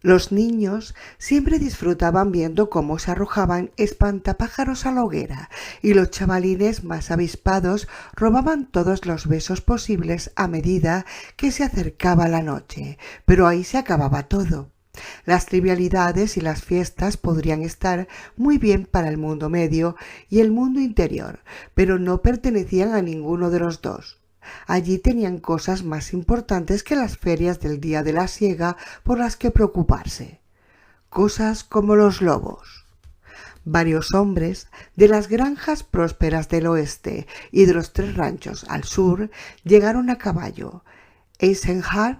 Los niños siempre disfrutaban viendo cómo se arrojaban espantapájaros a la hoguera, y los chavalines más avispados robaban todos los besos posibles a medida que se acercaba la noche. Pero ahí se acababa todo. Las trivialidades y las fiestas podrían estar muy bien para el mundo medio y el mundo interior, pero no pertenecían a ninguno de los dos. Allí tenían cosas más importantes que las ferias del día de la siega por las que preocuparse. Cosas como los lobos. Varios hombres de las granjas prósperas del oeste y de los 3 ranchos al sur llegaron a caballo. Eisenhower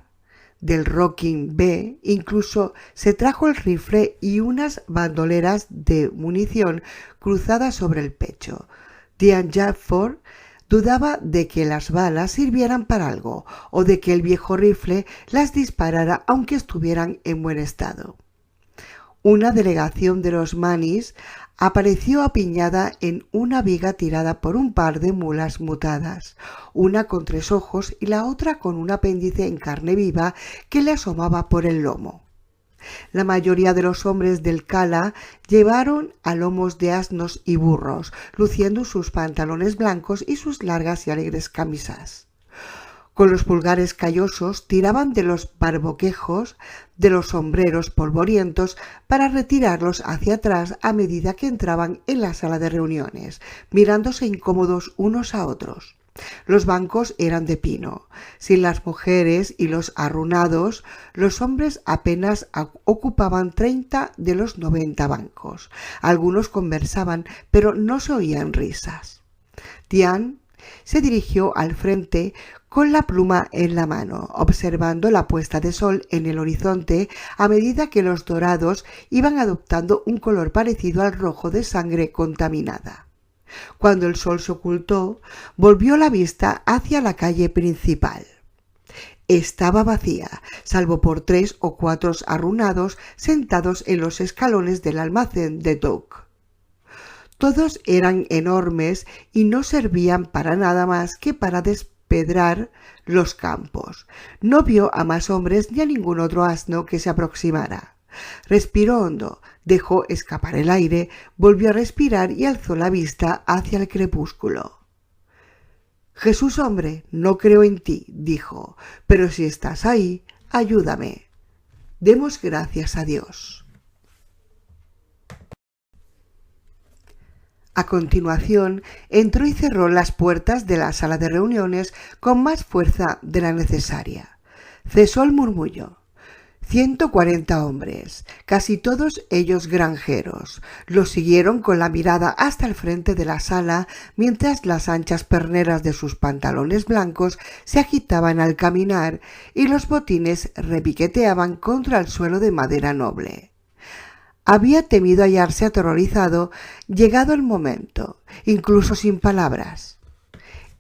del Rocking B incluso se trajo el rifle y unas bandoleras de munición cruzadas sobre el pecho. Diane Jafford dudaba de que las balas sirvieran para algo o de que el viejo rifle las disparara aunque estuvieran en buen estado. Una delegación de los Mannis apareció apiñada en una viga tirada por un par de mulas mutadas, una con 3 ojos y la otra con un apéndice en carne viva que le asomaba por el lomo. La mayoría de los hombres del Cala llevaron a lomos de asnos y burros, luciendo sus pantalones blancos y sus largas y alegres camisas. Con los pulgares callosos tiraban de los barboquejos de los sombreros polvorientos para retirarlos hacia atrás a medida que entraban en la sala de reuniones, mirándose incómodos unos a otros. Los bancos eran de pino. Sin las mujeres y los arrunados, los hombres apenas ocupaban 30 de los 90 bancos. Algunos conversaban, pero no se oían risas. Diane se dirigió al frente con la pluma en la mano, observando la puesta de sol en el horizonte a medida que los dorados iban adoptando un color parecido al rojo de sangre contaminada. Cuando el sol se ocultó, volvió la vista hacia la calle principal. Estaba vacía, salvo por 3 o 4 arrunados sentados en los escalones del almacén de Doug. Todos eran enormes y no servían para nada más que para despedrar los campos. No vio a más hombres ni a ningún otro asno que se aproximara. Respiró hondo, dejó escapar el aire, volvió a respirar y alzó la vista hacia el crepúsculo. «Jesús, hombre, no creo en ti», dijo, «pero si estás ahí, ayúdame. Demos gracias a Dios». A continuación, entró y cerró las puertas de la sala de reuniones con más fuerza de la necesaria. Cesó el murmullo. 140 hombres, casi todos ellos granjeros, los siguieron con la mirada hasta el frente de la sala mientras las anchas perneras de sus pantalones blancos se agitaban al caminar y los botines repiqueteaban contra el suelo de madera noble. Había temido hallarse aterrorizado llegado el momento, incluso sin palabras.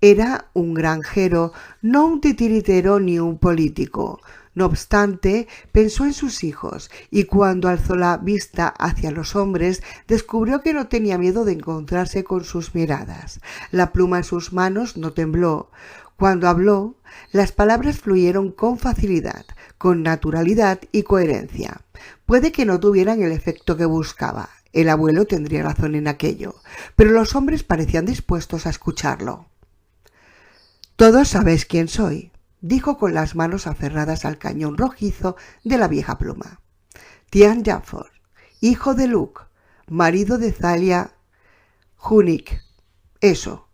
Era un granjero, no un titiritero ni un político. No obstante, pensó en sus hijos, y cuando alzó la vista hacia los hombres, descubrió que no tenía miedo de encontrarse con sus miradas. La pluma en sus manos no tembló. Cuando habló, las palabras fluyeron con facilidad, con naturalidad y coherencia. Puede que no tuvieran el efecto que buscaba. El abuelo tendría razón en aquello, pero los hombres parecían dispuestos a escucharlo. «Todos sabéis quién soy», dijo con las manos aferradas al cañón rojizo de la vieja pluma. «Diane Jafford, hijo de Luke, marido de Thalia Hunnick. Eso.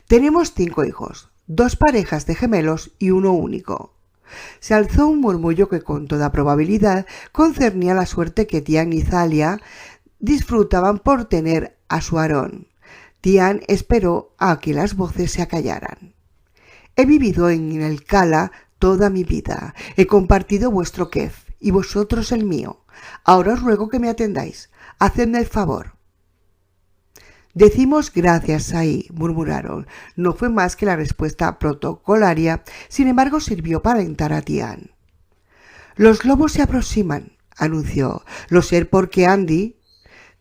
Tenemos 5 hijos, 2 parejas de gemelos y uno único». Se alzó un murmullo que con toda probabilidad concernía la suerte que Diane y Thalia disfrutaban por tener a su Aarón. Diane esperó a que las voces se acallaran. «He vivido en el Cala toda mi vida. He compartido vuestro kef y vosotros el mío. Ahora os ruego que me atendáis. Hacedme el favor». «Decimos gracias ahí», murmuraron. No fue más que la respuesta protocolaria, sin embargo sirvió para alentar a Diane. «Los lobos se aproximan», anunció. «Lo sé porque Andy,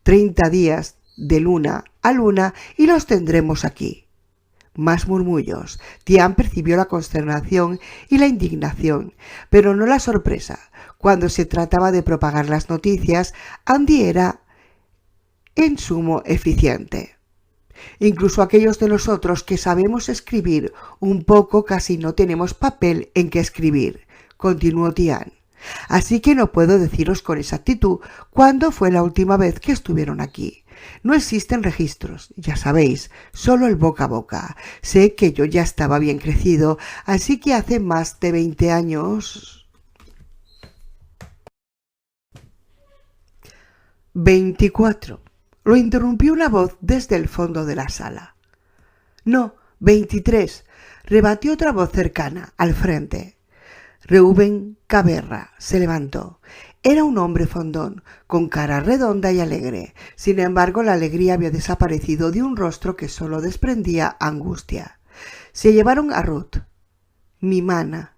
30 días de luna a luna y los tendremos aquí». Más murmullos. Tian percibió la consternación y la indignación, pero no la sorpresa. Cuando se trataba de propagar las noticias, Andy era en sumo eficiente. Incluso aquellos de nosotros que sabemos escribir un poco casi no tenemos papel en que escribir, continuó Tian. Así que no puedo deciros con exactitud cuándo fue la última vez que estuvieron aquí. No existen registros, ya sabéis, solo el boca a boca. Sé que yo ya estaba bien crecido, así que hace más de 20 años... 24. Lo interrumpió una voz desde el fondo de la sala. No, 23, rebatió otra voz cercana, al frente. Reuben Caberra se levantó. Era un hombre fondón, con cara redonda y alegre. Sin embargo, la alegría había desaparecido de un rostro que solo desprendía angustia. Se llevaron a Ruth. Mi mana.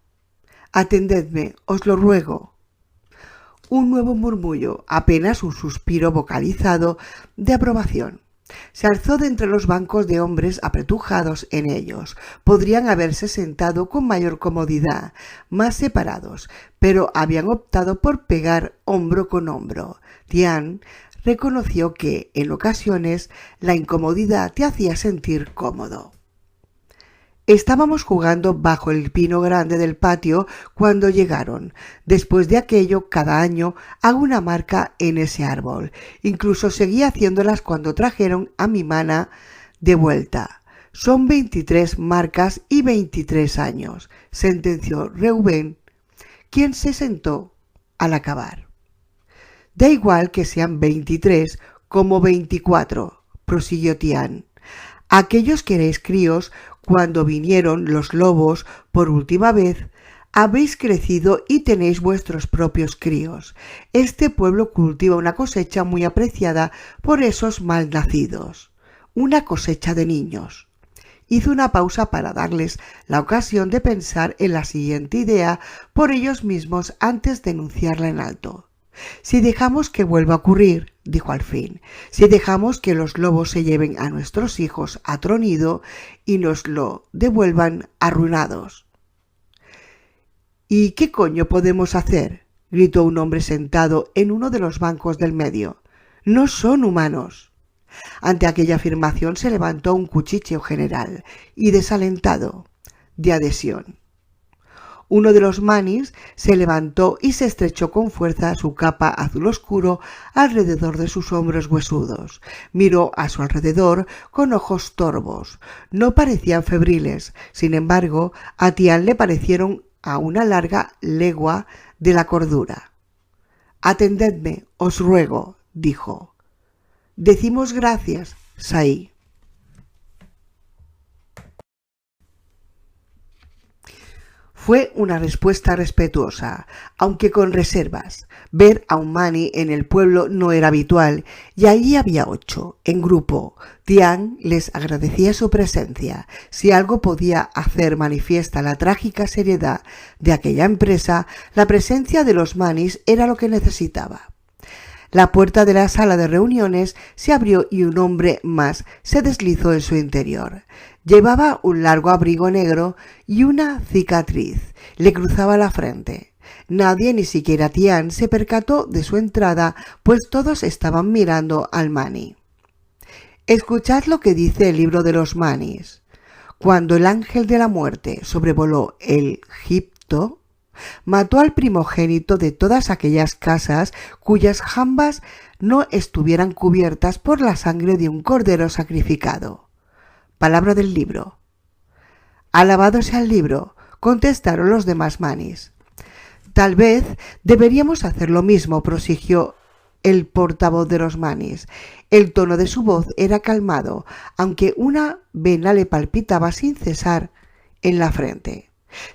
Atendedme, os lo ruego. Un nuevo murmullo, apenas un suspiro vocalizado de aprobación. Se alzó de entre los bancos de hombres apretujados en ellos. Podrían haberse sentado con mayor comodidad, más separados, pero habían optado por pegar hombro con hombro. Tian reconoció que, en ocasiones, la incomodidad te hacía sentir cómodo. Estábamos jugando bajo el pino grande del patio cuando llegaron. Después de aquello, cada año hago una marca en ese árbol. Incluso seguí haciéndolas cuando trajeron a mi mana de vuelta. Son 23 marcas y 23 años, sentenció Reuben, quien se sentó al acabar. Da igual que sean 23 como 24, prosiguió Tian. Aquellos que erais críos cuando vinieron los lobos por última vez, habéis crecido y tenéis vuestros propios críos. Este pueblo cultiva una cosecha muy apreciada por esos malnacidos, una cosecha de niños. Hizo una pausa para darles la ocasión de pensar en la siguiente idea por ellos mismos antes de enunciarla en alto. Si dejamos que vuelva a ocurrir, dijo al fin, si dejamos que los lobos se lleven a nuestros hijos a tronido y nos lo devuelvan arruinados. ¿Y qué coño podemos hacer?, gritó un hombre sentado en uno de los bancos del medio. No son humanos. Ante aquella afirmación se levantó un cuchicheo general y desalentado de adhesión. Uno de los manis se levantó y se estrechó con fuerza su capa azul oscuro alrededor de sus hombros huesudos. Miró a su alrededor con ojos torvos. No parecían febriles, sin embargo, a Tian le parecieron a una larga legua de la cordura. «Atendedme, os ruego», dijo. «Decimos gracias, Sai». Fue una respuesta respetuosa, aunque con reservas. Ver a un mani en el pueblo no era habitual, y allí había 8, en grupo. Tian les agradecía su presencia. Si algo podía hacer manifiesta la trágica seriedad de aquella empresa, la presencia de los manis era lo que necesitaba. La puerta de la sala de reuniones se abrió y un hombre más se deslizó en su interior. Llevaba un largo abrigo negro y una cicatriz le cruzaba la frente. Nadie, ni siquiera Tian, se percató de su entrada, pues todos estaban mirando al mani. Escuchad lo que dice el libro de los manis. Cuando el ángel de la muerte sobrevoló el Egipto, mató al primogénito de todas aquellas casas cuyas jambas no estuvieran cubiertas por la sangre de un cordero sacrificado. Palabra del libro. Alabado sea el libro, contestaron los demás manis. Tal vez deberíamos hacer lo mismo, prosiguió el portavoz de los manis. El tono de su voz era calmado, aunque una vena le palpitaba sin cesar en la frente.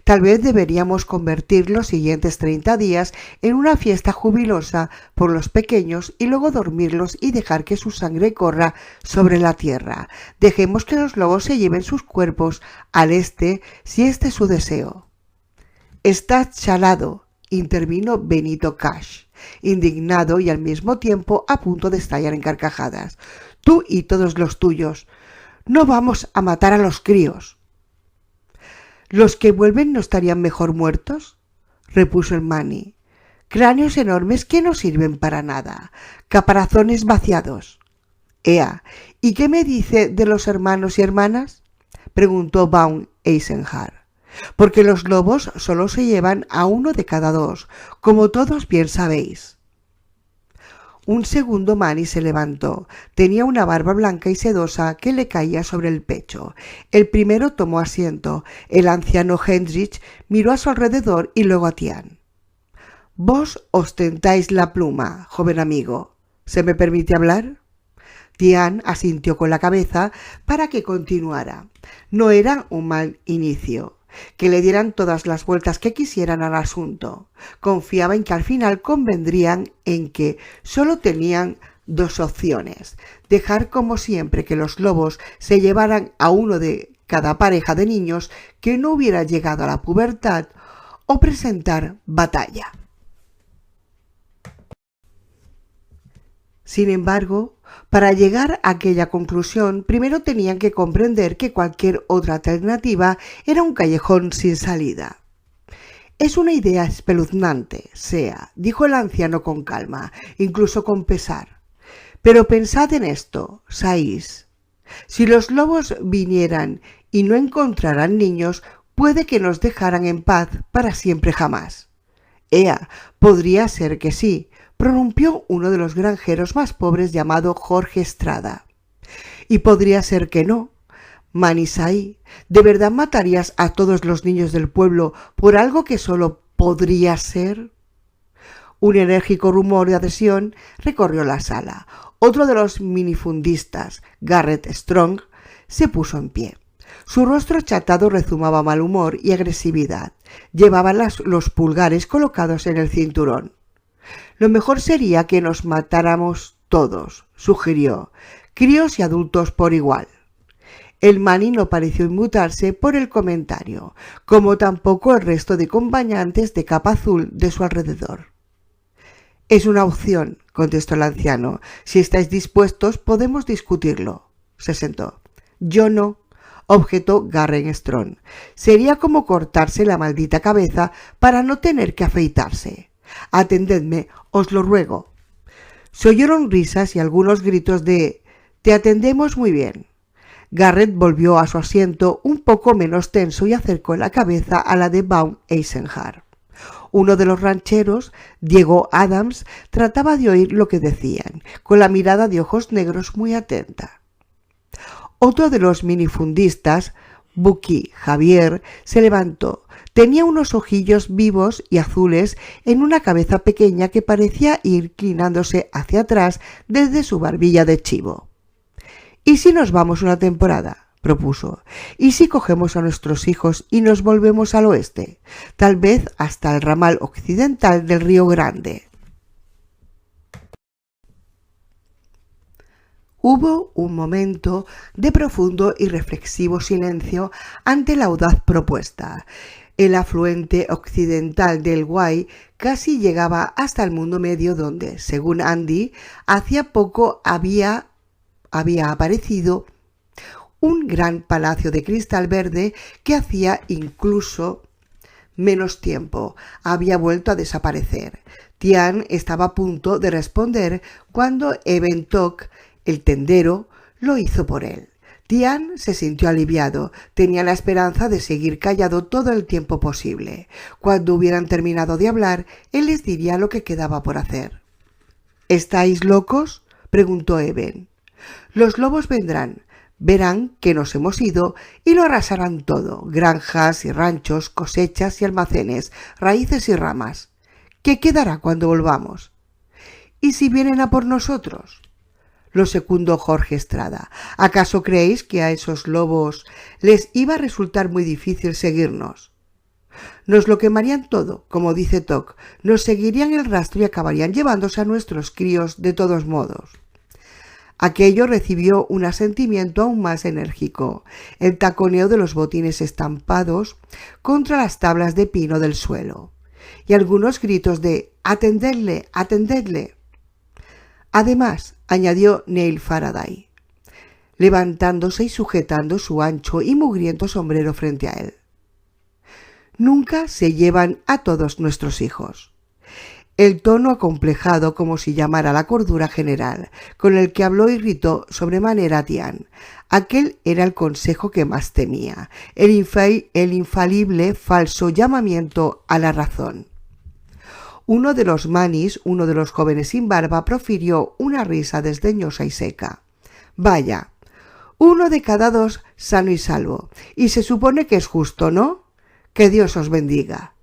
Tal vez deberíamos convertir los siguientes 30 días en una fiesta jubilosa por los pequeños y luego dormirlos y dejar que su sangre corra sobre la tierra. Dejemos que los lobos se lleven sus cuerpos al este si este es su deseo. Estás chalado, intervino Benito Cash, indignado y al mismo tiempo a punto de estallar en carcajadas. Tú y todos los tuyos. No vamos a matar a los críos. ¿Los que vuelven no estarían mejor muertos?, repuso el Mani. Cráneos enormes que no sirven para nada, caparazones vaciados. Ea, ¿y qué me dice de los hermanos y hermanas?, preguntó Baum Eisenhardt. Porque los lobos solo se llevan a uno de cada dos, como todos bien sabéis. Un segundo Mani se levantó. Tenía una barba blanca y sedosa que le caía sobre el pecho. El primero tomó asiento. El anciano Hendrich miró a su alrededor y luego a Tian. Vos ostentáis la pluma, joven amigo. ¿Se me permite hablar? Tian asintió con la cabeza para que continuara. No era un mal inicio. Que le dieran todas las vueltas que quisieran al asunto. Confiaba en que al final convendrían en que solo tenían dos opciones: dejar como siempre que los lobos se llevaran a uno de cada pareja de niños que no hubiera llegado a la pubertad, o presentar batalla. Sin embargo, para llegar a aquella conclusión, primero tenían que comprender que cualquier otra alternativa era un callejón sin salida. Es una idea espeluznante, Sea, dijo el anciano con calma, incluso con pesar. Pero pensad en esto, Sais. Si los lobos vinieran y no encontraran niños, puede que nos dejaran en paz para siempre jamás. Ea, podría ser que sí, prorrumpió uno de los granjeros más pobres llamado Jorge Estrada. Y podría ser que no. Manisai, ¿de verdad matarías a todos los niños del pueblo por algo que solo podría ser? Un enérgico rumor de adhesión recorrió la sala. Otro de los minifundistas, Garrett Strong, se puso en pie. Su rostro achatado rezumaba mal humor y agresividad. Llevaba los pulgares colocados en el cinturón. Lo mejor sería que nos matáramos todos, sugirió, críos y adultos por igual. El Mani no pareció inmutarse por el comentario, como tampoco el resto de acompañantes de capa azul de su alrededor. Es una opción, contestó el anciano. Si estáis dispuestos, podemos discutirlo. Se sentó. Yo no, objetó Garrett Strong. Sería como cortarse la maldita cabeza para no tener que afeitarse. Atendedme, os lo ruego. Se oyeron risas y algunos gritos de «Te atendemos muy bien». Garrett volvió a su asiento un poco menos tenso y acercó la cabeza a la de Baum Eisenhardt. Uno de los rancheros, Diego Adams, trataba de oír lo que decían, con la mirada de ojos negros muy atenta. Otro de los minifundistas, Bucky Javier, se levantó. Tenía unos ojillos vivos y azules en una cabeza pequeña que parecía ir inclinándose hacia atrás desde su barbilla de chivo. ¿Y si nos vamos una temporada?, propuso. ¿Y si cogemos a nuestros hijos y nos volvemos al oeste? Tal vez hasta el ramal occidental del Río Grande. Hubo un momento de profundo y reflexivo silencio ante la audaz propuesta. El afluente occidental del Wye casi llegaba hasta el mundo medio donde, según Andy, hacía poco había aparecido un gran palacio de cristal verde que hacía incluso menos tiempo había vuelto a desaparecer. Tian estaba a punto de responder cuando Eventok, el tendero, lo hizo por él. Tian se sintió aliviado. Tenía la esperanza de seguir callado todo el tiempo posible. Cuando hubieran terminado de hablar, él les diría lo que quedaba por hacer. ¿Estáis locos?, preguntó Eben. Los lobos vendrán, verán que nos hemos ido y lo arrasarán todo, granjas y ranchos, cosechas y almacenes, raíces y ramas. ¿Qué quedará cuando volvamos? ¿Y si vienen a por nosotros?, lo secundó Jorge Estrada. ¿Acaso creéis que a esos lobos les iba a resultar muy difícil seguirnos? Nos lo quemarían todo, como dice Toc, nos seguirían el rastro y acabarían llevándose a nuestros críos de todos modos. Aquello recibió un asentimiento aún más enérgico, el taconeo de los botines estampados contra las tablas de pino del suelo, y algunos gritos de «¡Atendedle! ¡Atendedle!». Además, añadió Neil Faraday, levantándose y sujetando su ancho y mugriento sombrero frente a él. Nunca se llevan a todos nuestros hijos. El tono acomplejado, como si llamara la cordura general, con el que habló irritó sobremanera a Tian. Aquel era el consejo que más temía, el infalible falso llamamiento a la razón. Uno de los manis, uno de los jóvenes sin barba, profirió una risa desdeñosa y seca. Vaya, 1 de cada 2 sano y salvo, y se supone que es justo, ¿no? Que Dios os bendiga.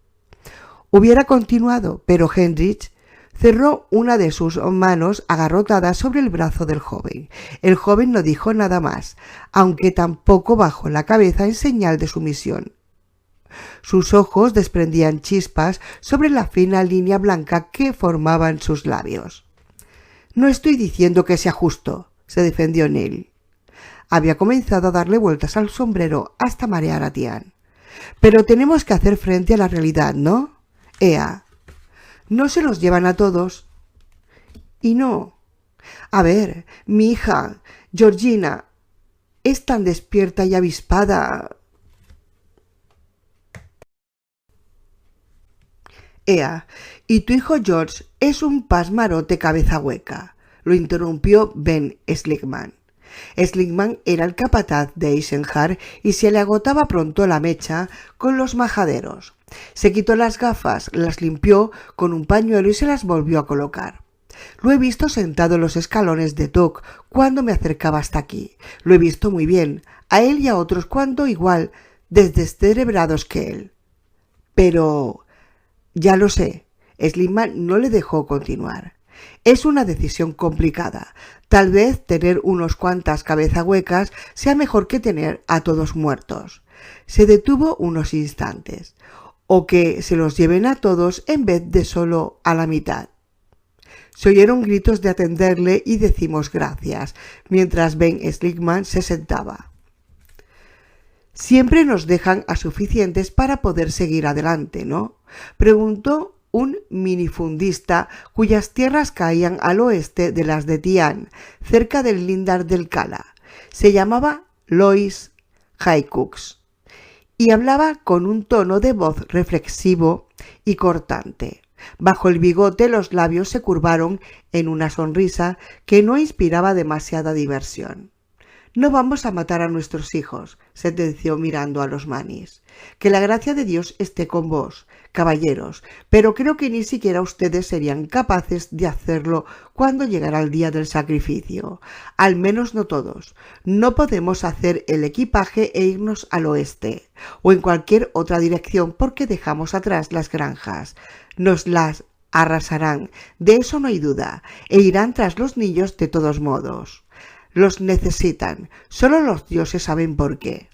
Hubiera continuado, pero Heinrich cerró una de sus manos agarrotadas sobre el brazo del joven. El joven no dijo nada más, aunque tampoco bajó la cabeza en señal de sumisión. Sus ojos desprendían chispas sobre la fina línea blanca que formaban sus labios. «No estoy diciendo que sea justo», se defendió Neil. Había comenzado a darle vueltas al sombrero hasta marear a Tian. «Pero tenemos que hacer frente a la realidad, ¿no? Ea, ¿no se los llevan a todos?» «Y no. A ver, mi hija, Georgina, es tan despierta y avispada». «Ea, y tu hijo George es un pasmarote cabeza hueca», lo interrumpió Ben Schlickmann. Schlickmann era el capataz de Eisenhardt y se le agotaba pronto la mecha con los majaderos. Se quitó las gafas, las limpió con un pañuelo y se las volvió a colocar. «Lo he visto sentado en los escalones de Tuck cuando me acercaba hasta aquí. Lo he visto muy bien, a él y a otros cuanto igual descerebrados que él. Pero... ya lo sé». Schlickmann no le dejó continuar. «Es una decisión complicada. Tal vez tener unos cuantas cabezas huecas sea mejor que tener a todos muertos». Se detuvo unos instantes. «O que se los lleven a todos en vez de solo a la mitad». Se oyeron gritos de atenderle y decimos gracias, mientras Ben Schlickmann se sentaba. «Siempre nos dejan a suficientes para poder seguir adelante, ¿no?», preguntó un minifundista cuyas tierras caían al oeste de las de Tian, cerca del lindar del Kala. Se llamaba Lois Haycux y hablaba con un tono de voz reflexivo y cortante. Bajo el bigote los labios se curvaron en una sonrisa que no inspiraba demasiada diversión. «No vamos a matar a nuestros hijos», sentenció mirando a los manis. «Que la gracia de Dios esté con vos, caballeros, pero creo que ni siquiera ustedes serían capaces de hacerlo cuando llegara el día del sacrificio. Al menos no todos. No podemos hacer el equipaje e irnos al oeste, o en cualquier otra dirección porque dejamos atrás las granjas. Nos las arrasarán, de eso no hay duda, e irán tras los niños de todos modos. Los necesitan, solo los dioses saben por qué».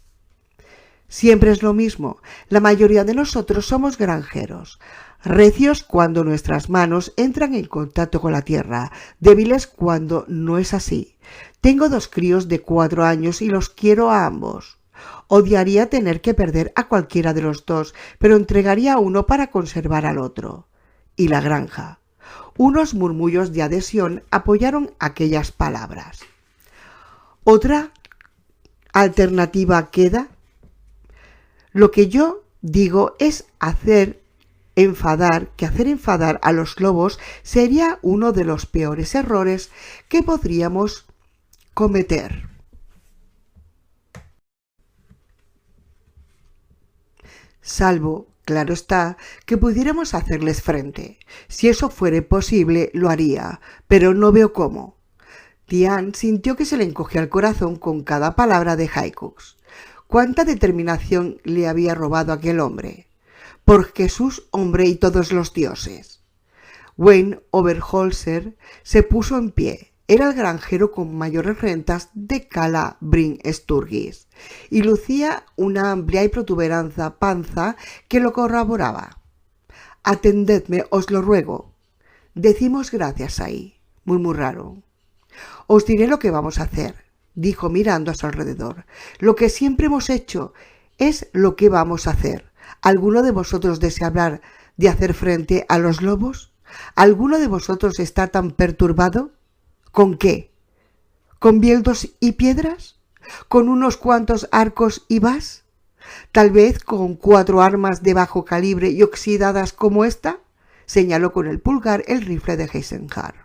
«Siempre es lo mismo. La mayoría de nosotros somos granjeros, recios cuando nuestras manos entran en contacto con la tierra, débiles cuando no es así. Tengo 2 críos de 4 años y los quiero a ambos. Odiaría tener que perder a cualquiera de los dos, pero entregaría a uno para conservar al otro. Y la granja». Unos murmullos de adhesión apoyaron aquellas palabras. «¿Otra alternativa queda? Lo que yo digo es hacer enfadar a los lobos sería uno de los peores errores que podríamos cometer. Salvo, claro está, que pudiéramos hacerles frente. Si eso fuere posible, lo haría, pero no veo cómo». Tian sintió que se le encogía el corazón con cada palabra de Haycux. ¿Cuánta determinación le había robado aquel hombre? «Por Jesús, hombre y todos los dioses». Wayne Oberholzer se puso en pie. Era el granjero con mayores rentas de Cala Bryn Sturgis y lucía una amplia y protuberante panza que lo corroboraba. «Atendedme, os lo ruego». «Decimos gracias ahí», murmuraron. «Os diré lo que vamos a hacer», dijo mirando a su alrededor. «Lo que siempre hemos hecho es lo que vamos a hacer. ¿Alguno de vosotros desea hablar de hacer frente a los lobos? ¿Alguno de vosotros está tan perturbado? ¿Con qué? ¿Con bieldos y piedras? ¿Con unos cuantos arcos y vas? ¿Tal vez con 4 armas de bajo calibre y oxidadas como esta? Señaló con el pulgar el rifle de Eisenhart.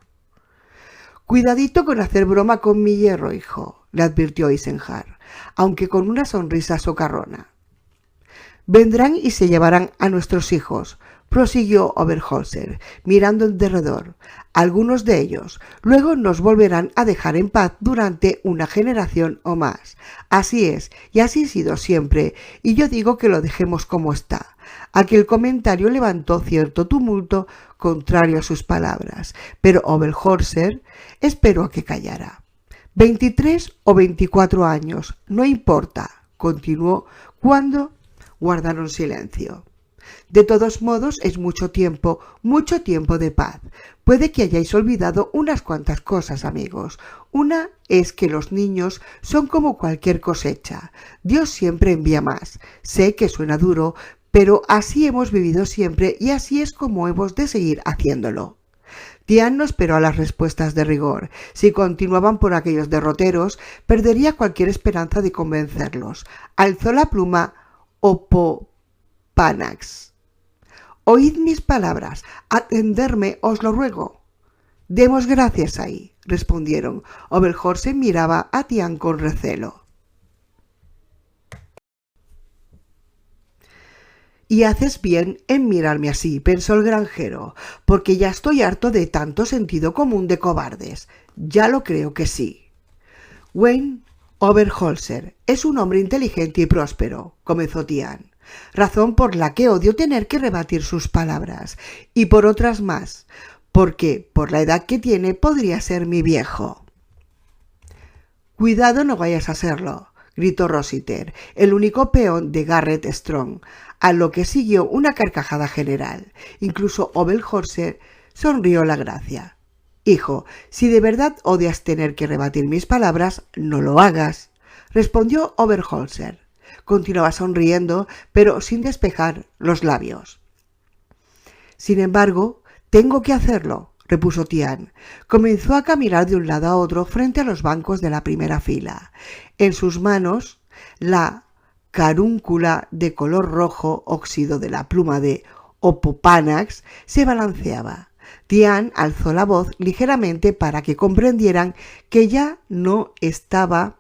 Cuidadito con hacer broma con mi hierro, hijo, le advirtió Eisenhart, aunque con una sonrisa socarrona. Vendrán y se llevarán a nuestros hijos, prosiguió Oberholzer, mirando en derredor. Algunos de ellos luego nos volverán a dejar en paz durante una generación o más. Así es, y así ha sido siempre, y yo digo que lo dejemos como está. Aquel comentario levantó cierto tumulto contrario a sus palabras, pero Oberholzer esperó a que callara. 23 o 24 años, no importa, continuó cuando guardaron silencio. De todos modos, es mucho tiempo de paz. Puede que hayáis olvidado unas cuantas cosas, amigos. Una es que los niños son como cualquier cosecha. Dios siempre envía más. Sé que suena duro, pero así hemos vivido siempre y así es como hemos de seguir haciéndolo. Tian no esperó a las respuestas de rigor. Si continuaban por aquellos derroteros, perdería cualquier esperanza de convencerlos. Alzó la pluma Opopanax. Oíd mis palabras, atenderme os lo ruego. Demos gracias ahí, respondieron. Oberholzer miraba a Tian con recelo. Y haces bien en mirarme así, pensó el granjero, porque ya estoy harto de tanto sentido común de cobardes. Ya lo creo que sí. Wayne Oberholzer es un hombre inteligente y próspero, comenzó Tian, razón por la que odio tener que rebatir sus palabras, y por otras más, porque por la edad que tiene podría ser mi viejo. Cuidado, no vayas a serlo, gritó Rossiter, el único peón de Garrett Strong, a lo que siguió una carcajada general. Incluso Oberholzer sonrió la gracia. Hijo, si de verdad odias tener que rebatir mis palabras, no lo hagas, respondió Oberholzer. Continuaba sonriendo, pero sin despejar los labios. Sin embargo, tengo que hacerlo, repuso Tian. Comenzó a caminar de un lado a otro frente a los bancos de la primera fila. En sus manos, la carúncula de color rojo, óxido de la pluma de Opopanax, se balanceaba. Tian alzó la voz ligeramente para que comprendieran que ya no estaba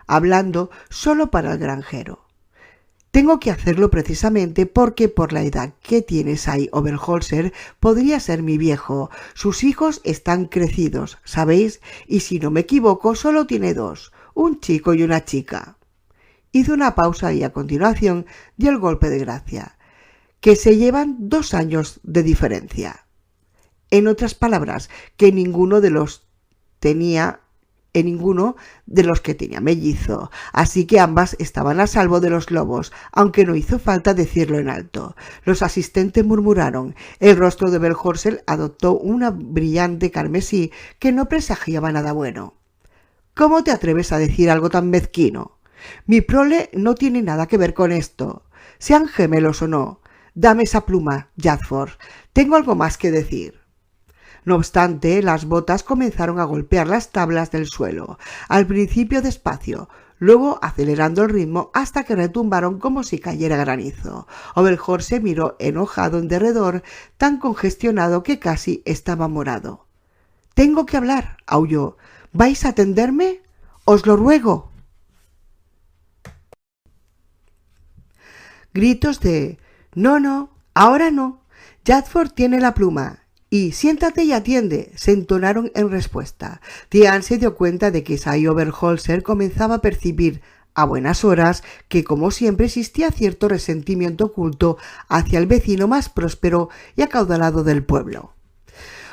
hablando solo para el granjero. Tengo que hacerlo precisamente porque por la edad que tienes ahí, Oberholzer, podría ser mi viejo. Sus hijos están crecidos, ¿sabéis? Y si no me equivoco, solo tiene 2, un chico y una chica. Hizo una pausa y a continuación dio el golpe de gracia, que se llevan 2 años de diferencia. En otras palabras, que ninguno de los que tenía mellizo, así que ambas estaban a salvo de los lobos, aunque no hizo falta decirlo en alto. Los asistentes murmuraron. El rostro de Oberholzer adoptó una brillante carmesí que no presagiaba nada bueno. ¿Cómo te atreves a decir algo tan mezquino? Mi prole no tiene nada que ver con esto. Sean gemelos o no. Dame esa pluma, Jadford. Tengo algo más que decir. No obstante, las botas comenzaron a golpear las tablas del suelo, al principio despacio, luego acelerando el ritmo hasta que retumbaron como si cayera granizo. Oberholzer miró enojado en derredor, tan congestionado que casi estaba morado. «Tengo que hablar», aulló. «¿Vais a atenderme? Os lo ruego». Gritos de «No, ahora no. Jadford tiene la pluma». Y «siéntate y atiende», se entonaron en respuesta. Tian se dio cuenta de que Isai Oberholzer comenzaba a percibir a buenas horas que, como siempre, existía cierto resentimiento oculto hacia el vecino más próspero y acaudalado del pueblo.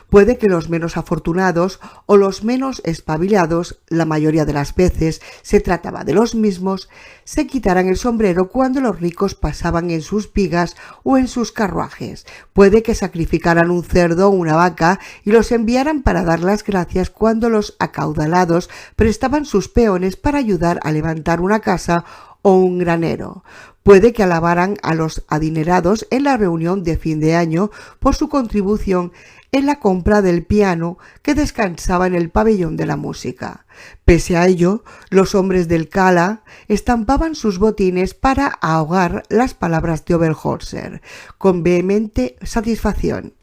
Puede que los menos afortunados o los menos espabilados, la mayoría de las veces se trataba de los mismos, se quitaran el sombrero cuando los ricos pasaban en sus vigas o en sus carruajes. Puede que sacrificaran un cerdo o una vaca y los enviaran para dar las gracias cuando los acaudalados prestaban sus peones para ayudar a levantar una casa o un granero. Puede que alabaran a los adinerados en la reunión de fin de año por su contribución en la compra del piano que descansaba en el pabellón de la música. Pese a ello, los hombres del Cala estampaban sus botines para ahogar las palabras de Oberholzer con vehemente satisfacción.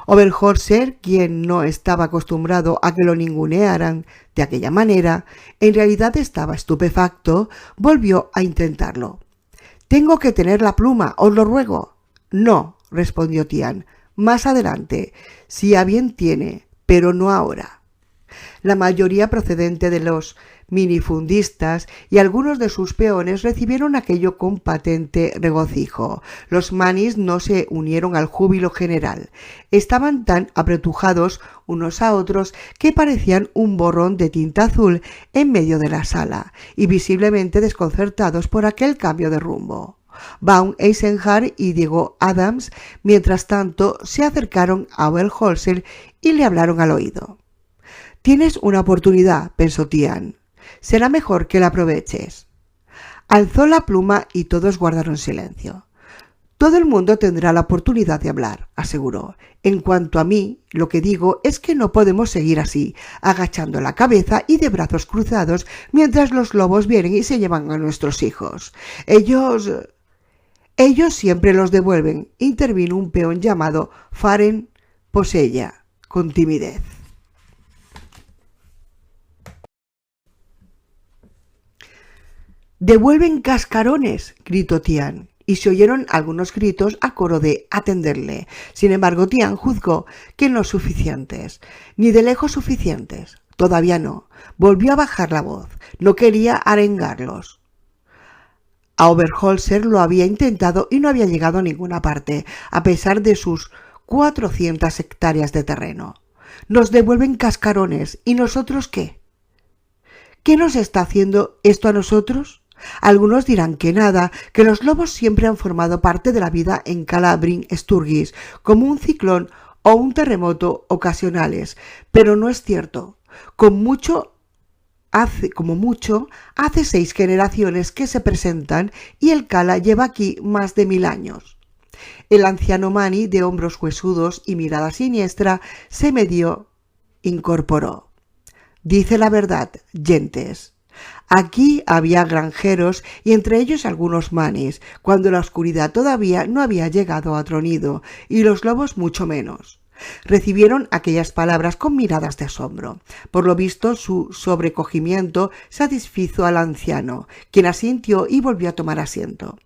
Oberholzer, quien no estaba acostumbrado a que lo ningunearan de aquella manera, en realidad estaba estupefacto, volvió a intentarlo. «Tengo que tener la pluma, os lo ruego». «No», respondió Tian, «más adelante, si a bien tiene, pero no ahora». La mayoría procedente de los minifundistas y algunos de sus peones recibieron aquello con patente regocijo. Los manis no se unieron al júbilo general. Estaban tan apretujados unos a otros que parecían un borrón de tinta azul en medio de la sala y visiblemente desconcertados por aquel cambio de rumbo. Baum Eisenhardt y Diego Adams, mientras tanto, se acercaron a Oberholzer y le hablaron al oído. «Tienes una oportunidad», pensó Tian. «Será mejor que la aproveches». Alzó la pluma y todos guardaron silencio. «Todo el mundo tendrá la oportunidad de hablar», aseguró. «En cuanto a mí, lo que digo es que no podemos seguir así, agachando la cabeza y de brazos cruzados mientras los lobos vienen y se llevan a nuestros hijos. Ellos siempre los devuelven», intervino un peón llamado Faren Posella, con timidez. «¡Devuelven cascarones!», gritó Tian, y se oyeron algunos gritos a coro de «atenderle». Sin embargo, Tian juzgó que no suficientes, ni de lejos suficientes. Todavía no. Volvió a bajar la voz. No quería arengarlos. A Oberholzer lo había intentado y no había llegado a ninguna parte, a pesar de sus 400 hectáreas de terreno. «Nos devuelven cascarones. ¿Y nosotros qué? ¿Qué nos está haciendo esto a nosotros?» Algunos dirán que nada, que los lobos siempre han formado parte de la vida en Calabrin Sturgis, como un ciclón o un terremoto ocasionales, pero no es cierto. Como mucho, hace 6 generaciones que se presentan y el Cala lleva aquí más de 1000 años. El anciano Mani, de hombros huesudos y mirada siniestra, se medio incorporó. «Dice la verdad, gentes. Aquí había granjeros y entre ellos algunos manis, cuando la oscuridad todavía no había llegado a otro nido, y los lobos mucho menos». Recibieron aquellas palabras con miradas de asombro. Por lo visto, su sobrecogimiento satisfizo al anciano, quien asintió y volvió a tomar asiento.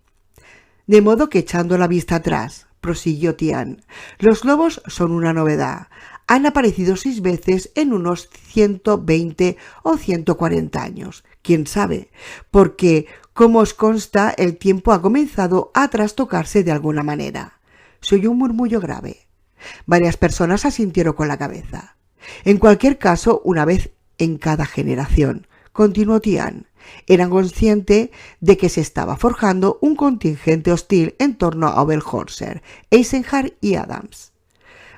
«De modo que, echando la vista atrás», prosiguió Tian, «los lobos son una novedad. Han aparecido 6 veces en unos 120 o 140 años. ¿Quién sabe? Porque, como os consta, el tiempo ha comenzado a trastocarse de alguna manera». Se oyó un murmullo grave. Varias personas asintieron con la cabeza. «En cualquier caso, una vez en cada generación», continuó Tian. Eran conscientes de que se estaba forjando un contingente hostil en torno a Oberholzer, Eisenhardt y Adams.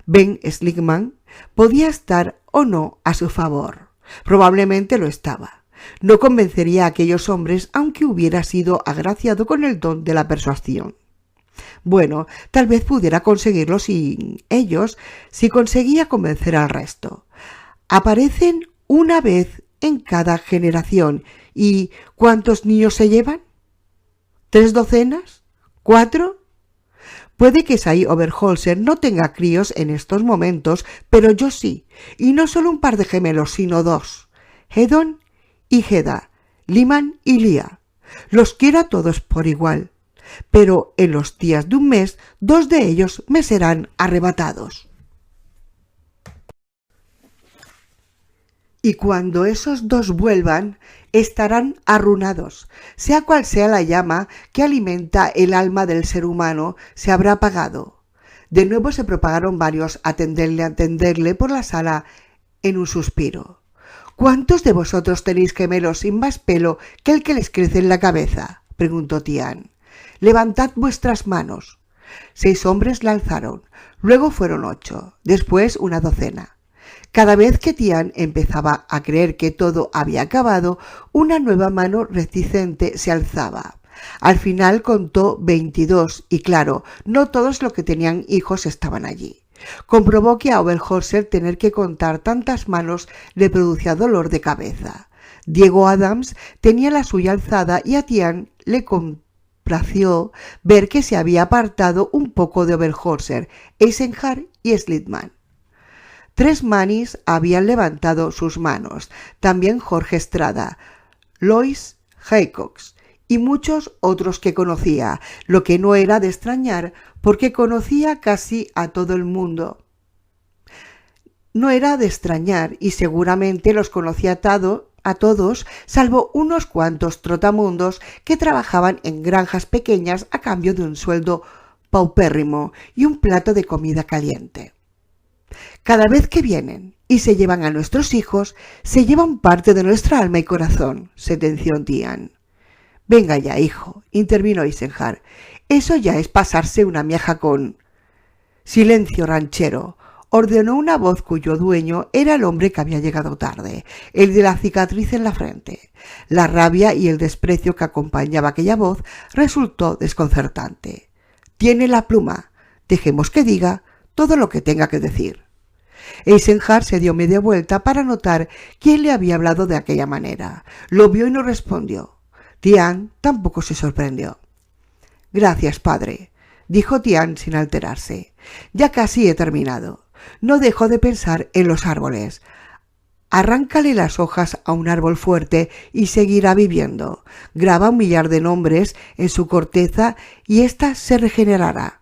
Ben Schlickmann podía estar o no a su favor. Probablemente lo estaba. No convencería a aquellos hombres aunque hubiera sido agraciado con el don de la persuasión. Bueno, tal vez pudiera conseguirlo sin ellos, si conseguía convencer al resto. Aparecen una vez en cada generación. ¿Y cuántos niños se llevan? ¿3 docenas? ¿4? Puede que Sai Oberholzer no tenga críos en estos momentos, pero yo sí, y no solo un par de gemelos, sino 2, Hedon y Heda, Liman y Lia. Los quiero a todos por igual, pero en los días de un mes 2 de ellos me serán arrebatados. Y cuando esos 2 vuelvan, estarán arruinados. Sea cual sea la llama que alimenta el alma del ser humano, se habrá apagado. De nuevo se propagaron varios atenderle por la sala en un suspiro. ¿Cuántos de vosotros tenéis gemelos sin más pelo que el que les crece en la cabeza?, preguntó Tian. Levantad vuestras manos. 6 hombres la alzaron, luego fueron 8, después una docena. Cada vez que Tian empezaba a creer que todo había acabado, una nueva mano reticente se alzaba. Al final contó 22 y claro, no todos los que tenían hijos estaban allí. Comprobó que a Oberholzer tener que contar tantas manos le producía dolor de cabeza. Diego Adams tenía la suya alzada y a Tian le complació ver que se había apartado un poco de Oberholzer, Eisenhardt y Slitman. 3 manis habían levantado sus manos, también Jorge Estrada, Lois Haycox y muchos otros que conocía, lo que no era de extrañar porque conocía casi a todo el mundo. No era de extrañar y seguramente los conocía a todos, salvo unos cuantos trotamundos que trabajaban en granjas pequeñas a cambio de un sueldo paupérrimo y un plato de comida caliente. Cada vez que vienen y se llevan a nuestros hijos, se llevan parte de nuestra alma y corazón, sentenció Tian. Venga ya, hijo, intervino Eisenhardt. Eso ya es pasarse una miaja con... Silencio, ranchero, ordenó una voz cuyo dueño era el hombre que había llegado tarde, el de la cicatriz en la frente. La rabia y el desprecio que acompañaba aquella voz resultó desconcertante. Tiene la pluma. Dejemos que diga todo lo que tenga que decir. Eisenhardt se dio media vuelta para notar quién le había hablado de aquella manera. Lo vio y no respondió. Tian tampoco se sorprendió. Gracias, padre, dijo Tian sin alterarse. Ya casi he terminado. No dejo de pensar en los árboles. Arráncale las hojas a un árbol fuerte y seguirá viviendo. Graba 1 millar de nombres en su corteza y ésta se regenerará.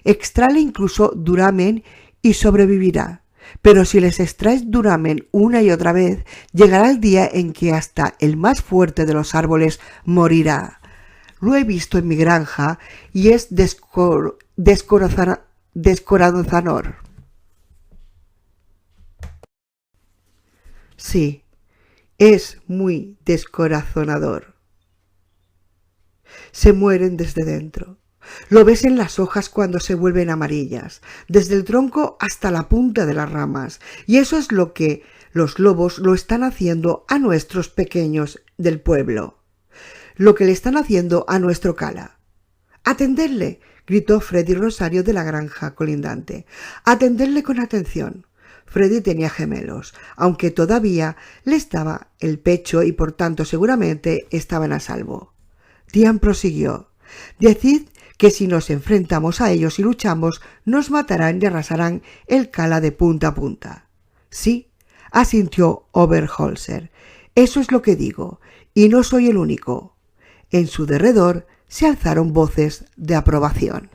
Extrae incluso duramen y sobrevivirá. Pero si les extraes duramen una y otra vez, llegará el día en que hasta el más fuerte de los árboles morirá. Lo he visto en mi granja y es descorazonador. Sí, es muy descorazonador. Se mueren desde dentro. Lo ves en las hojas cuando se vuelven amarillas, desde el tronco hasta la punta de las ramas, y eso es lo que los lobos lo están haciendo a nuestros pequeños del pueblo, lo que le están haciendo a nuestro Cala. —¡Atendedle! —gritó Freddy Rosario de la granja colindante. —¡Atendedle con atención! Freddy tenía gemelos, aunque todavía le estaba el pecho y por tanto seguramente estaban a salvo. Tian prosiguió. —Decid que si nos enfrentamos a ellos y luchamos, nos matarán y arrasarán el Cala de punta a punta. Sí, asintió Oberholzer. Eso es lo que digo, y no soy el único. En su derredor se alzaron voces de aprobación.